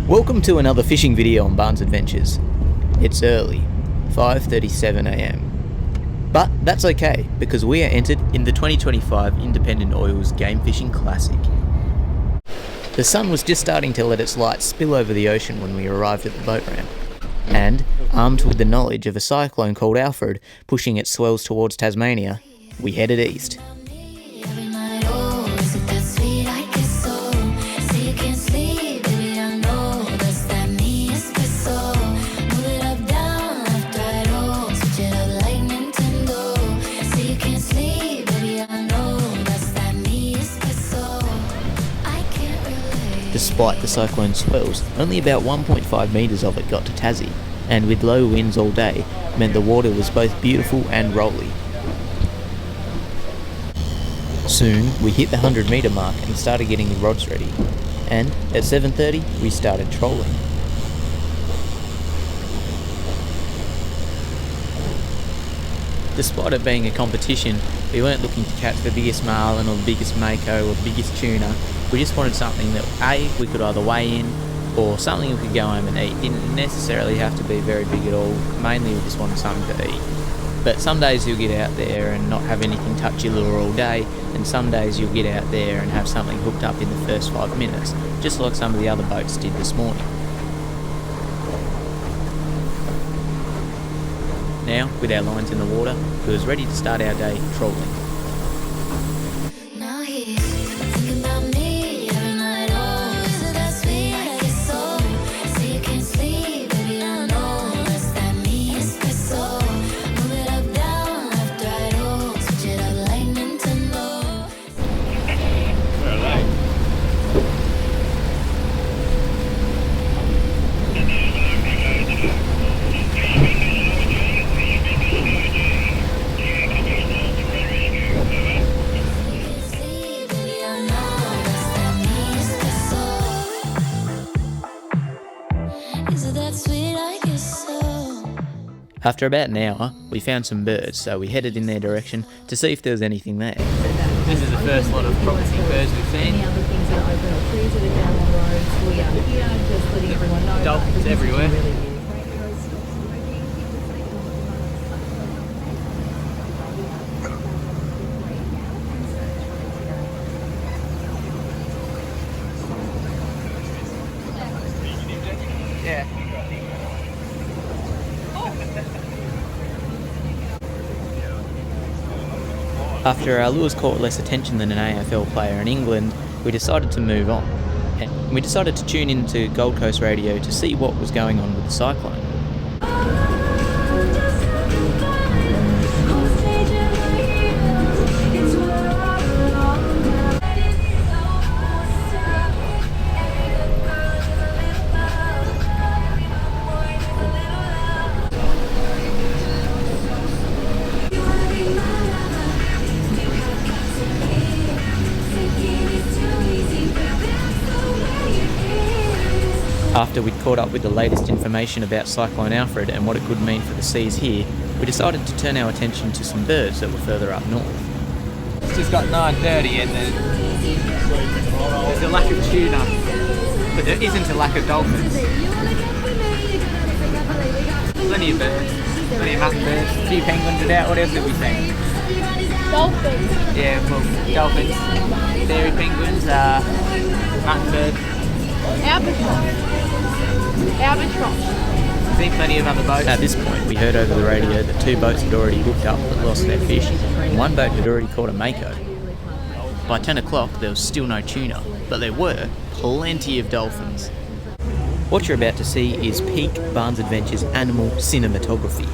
Welcome to another fishing video on Barnes Adventures. It's early, 5:37 AM. But that's okay, because we are entered in the 2025 Independent Oils Game Fishing Classic. The sun was just starting to let its light spill over the ocean when we arrived at the boat ramp. And, armed with the knowledge of a cyclone called Alfred pushing its swells towards Tasmania, we headed east. Despite the cyclone's swells, only about 1.5 metres of it got to Tassie, and with low winds all day, meant the water was both beautiful and rolly. Soon, we hit the 100 metre mark and started getting the rods ready, and at 7:30 we started trolling. Despite it being a competition, we weren't looking to catch the biggest marlin or the biggest mako or the biggest tuna. We just wanted something that A, we could either weigh in, or something we could go home and eat. Didn't necessarily have to be very big at all, mainly we just wanted something to eat. But some days you'll get out there and not have anything touch your lure all day, and some days you'll get out there and have something hooked up in the first 5 minutes, just like some of the other boats did this morning. Now, with our lines in the water, we was ready to start our day trolling. After about an hour, we found some birds, so we headed in their direction to see if there was anything there. This is the first lot of promising birds we've seen. Any other things that are open or trees that are down the road, we are here just letting everyone know. Dolphins everywhere. Yeah. After our lures caught less attention than an AFL player in England, we decided to move on. And we decided to tune into Gold Coast radio to see what was going on with the cyclone. After we'd caught up with the latest information about Cyclone Alfred and what it could mean for the seas here, we decided to turn our attention to some birds that were further up north. It's just got 9:30 and there's a lack of tuna, but there isn't a lack of dolphins. Plenty of birds, plenty of mockingbirds, a few penguins are out. What else have we seen? Dolphins. Yeah, well, dolphins, fairy penguins, mockingbird. Albatross. Seen plenty of other boats. At this point, we heard over the radio that 2 boats had already hooked up but lost their fish, and 1 boat had already caught a mako. By 10 o'clock, there was still no tuna, but there were plenty of dolphins. What you're about to see is peak Barnes Adventures animal cinematography.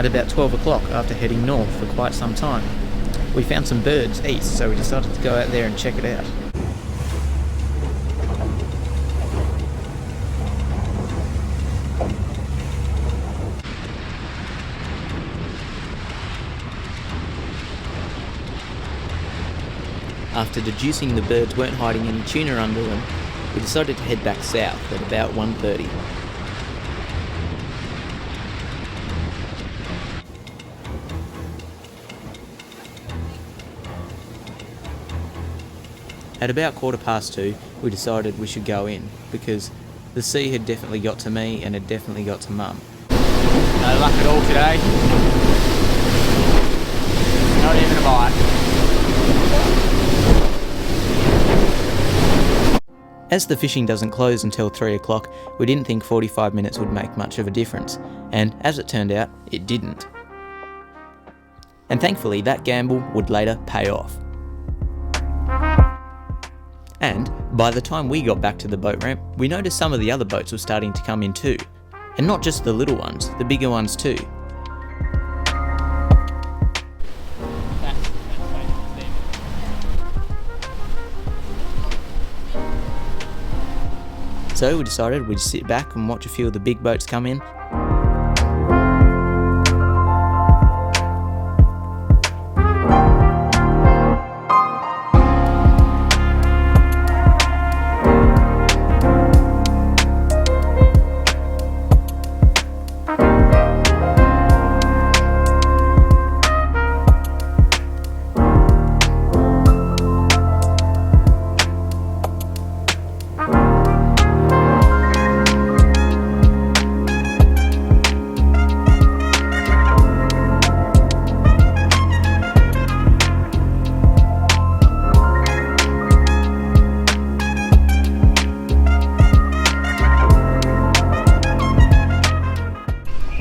at about 12 o'clock after heading north for quite some time. We found some birds east, so we decided to go out there and check it out. After deducing the birds weren't hiding any tuna under them, we decided to head back south at about 1:30. At about 2:15, we decided we should go in, because the sea had definitely got to me and had definitely got to Mum. No luck at all today. Not even a bite. As the fishing doesn't close until 3 o'clock, we didn't think 45 minutes would make much of a difference, and as it turned out, it didn't. And thankfully, that gamble would later pay off. And by the time we got back to the boat ramp, we noticed some of the other boats were starting to come in too. And not just the little ones, the bigger ones too. So we decided we'd sit back and watch a few of the big boats come in.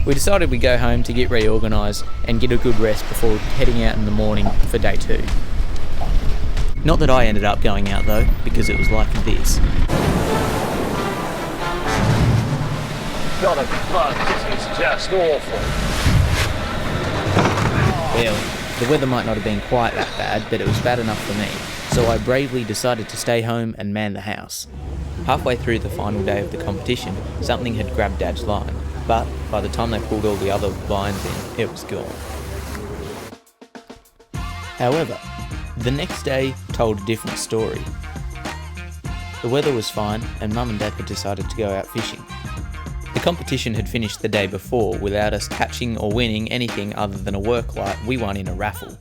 We decided we'd go home to get reorganised and get a good rest before heading out in the morning for day 2. Not that I ended up going out though, because it was like this. Not a bug, this is just awful. Well, the weather might not have been quite that bad, but it was bad enough for me, so I bravely decided to stay home and man the house. Halfway through the final day of the competition, something had grabbed Dad's line, but by the time they pulled all the other lines in, it was gone. However, the next day told a different story. The weather was fine and Mum and Dad had decided to go out fishing. The competition had finished the day before without us catching or winning anything other than a work light we won in a raffle.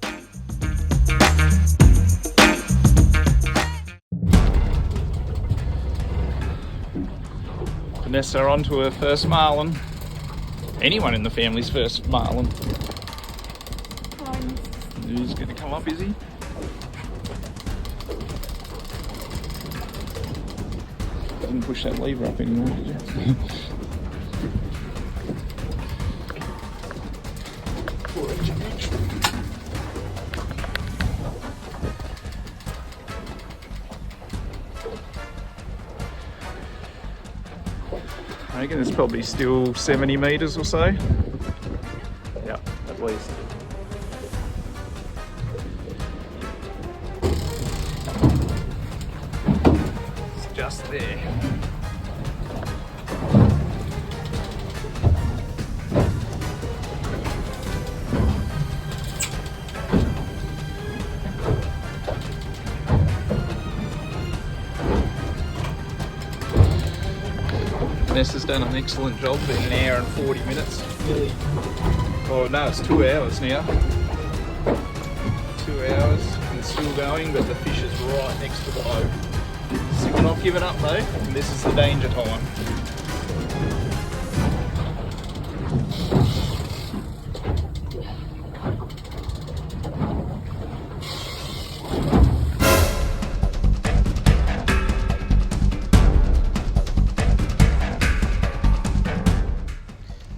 Vanessa onto her first marlin. Anyone in the family's first marlin. Who's going to come up, is he? Didn't push that lever up anymore, did you? I reckon it's probably still 70 metres or so. Yeah, at least. It's just there. Vanessa's done an excellent job in an hour and 40 minutes. Nearly, oh no, it's 2 hours now. 2 hours and it's still going, but the fish is right next to the boat. Still not giving up though, and this is the danger time.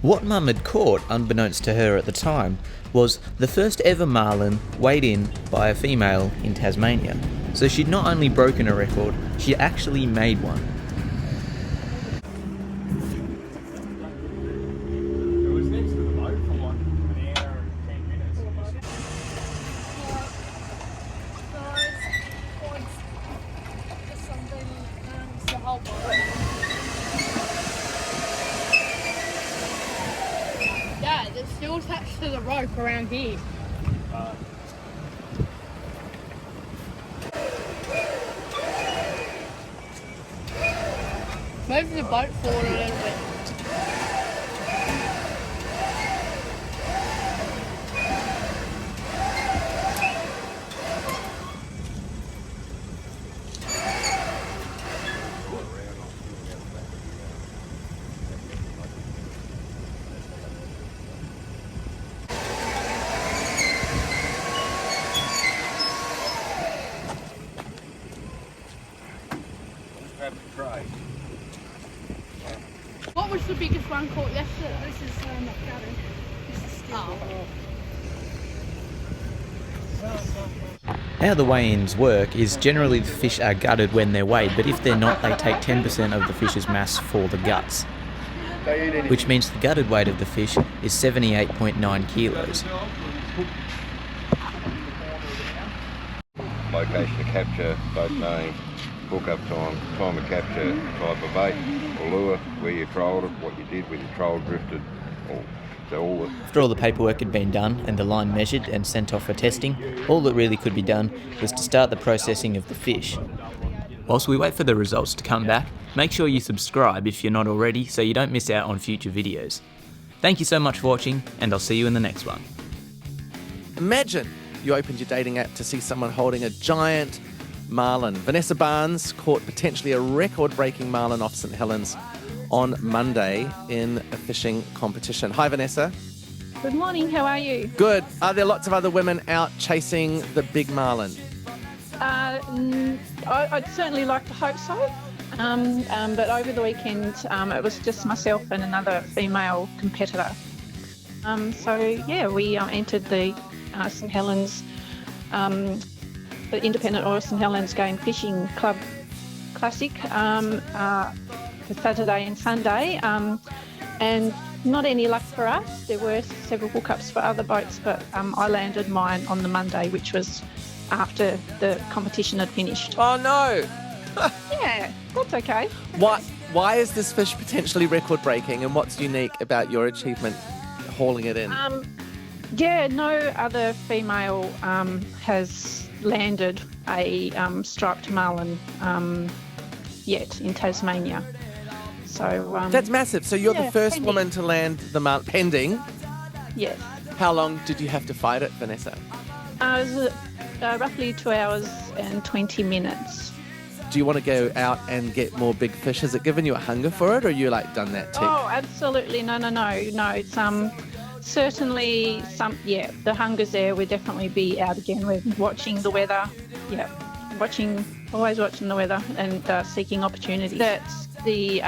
What Mum had caught, unbeknownst to her at the time, was the first ever marlin weighed in by a female in Tasmania. So she'd not only broken a record, she actually made one. It was next to the boat for one. still attached to the rope around here. Move the boat forward a little bit. Grab the tray. What was the biggest one caught yesterday? This is not gutted. This is still. How the weigh-ins work is generally the fish are gutted when they're weighed, but if they're not, they take 10% of the fish's mass for the guts, which means the gutted weight of the fish is 78.9 kilos. Location of capture, boat name, hook up time, time of capture, type of bait, or lure, where you trolled it, what you did, whether you troll drifted, or so all the... After all the paperwork had been done and the line measured and sent off for testing, all that really could be done was to start the processing of the fish. Whilst we wait for the results to come back, make sure you subscribe if you're not already so you don't miss out on future videos. Thank you so much for watching, and I'll see you in the next one. Imagine you opened your dating app to see someone holding a giant marlin. Vanessa Barnes caught potentially a record-breaking marlin off St Helens on Monday in a fishing competition. Hi, Vanessa. Good morning, how are you? Good. Are there lots of other women out chasing the big marlin? I'd certainly like to hope so. But over the weekend, it was just myself and another female competitor. We entered the St Helens, the Independent Oil St Helens Game Fishing Club Classic for Saturday and Sunday, and not any luck for us. There were several hookups for other boats, but I landed mine on the Monday, which was after the competition had finished. Oh no! Yeah, that's okay. Why is this fish potentially record-breaking, and what's unique about your achievement hauling it in? No other female has landed a striped marlin yet in Tasmania. So That's massive. So you're the first pending. woman to land the marlin. Pending? Yes. How long did you have to fight it, Vanessa? It was roughly 2 hours and 20 minutes. Do you want to go out and get more big fish? Has it given you a hunger for it, or you like done that tick? Oh, absolutely. No. It's certainly the hunger's there. We'll definitely be out again. We're watching the weather. Yeah, always watching the weather and seeking opportunities. That's the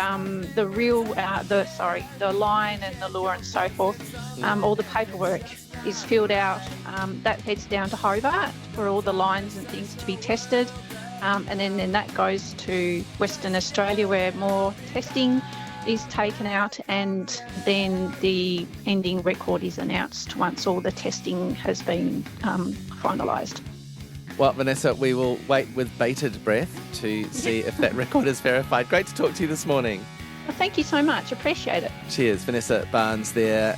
line and the lure and so forth. All the paperwork is filled out. That heads down to Hobart for all the lines and things to be tested. And then that goes to Western Australia where more testing is taken out, and then the ending record is announced once all the testing has been finalised. Well, Vanessa, we will wait with bated breath to see if that record is verified. Great to talk to you this morning. Well, thank you so much. Appreciate it. Cheers. Vanessa Barnes there.